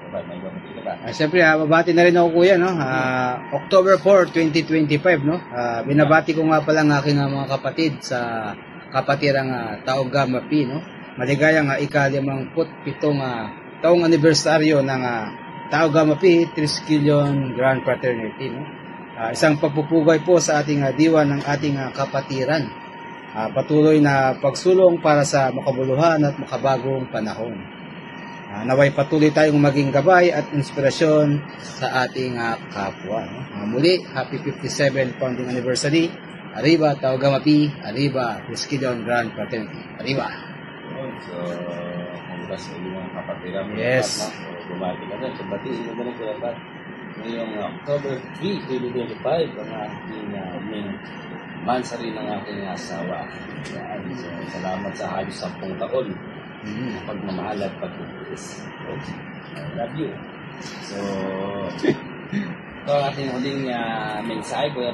May babati ka ba? Siyempre, babati na rin ako kuya, no? October 4, 2025, no? Binabati ko nga pala ng aking mga kapatid sa kapatirang Taogama P, no? Maligayang ika-57 taong anibersaryo ng Taogama P Triskelion Grand Fraternity, no? Isang pagpupugay po sa ating diwa ng ating kapatiran. Patuloy na pagsulong para sa makabuluhan at makabagong panahon. Naway patuloy tayong maging gabay at inspirasyon sa ating kapwa. Muli, happy 57 founding anniversary. Arriba, Taogama P. Arriba, Triskelion Grand Fraternity. Arriba. So, congrats sa mga kapatiran mo. Yes. So, bumati ka na. So, batiin mo na kuya Pat. Ngayong October 3, 2025, ang aking main mansari ng aking asawa. So, salamat sa halos 10 taon. Pagmamahal at pagtitiis. I love you. So, ito ang ating huling mensahe, Kuya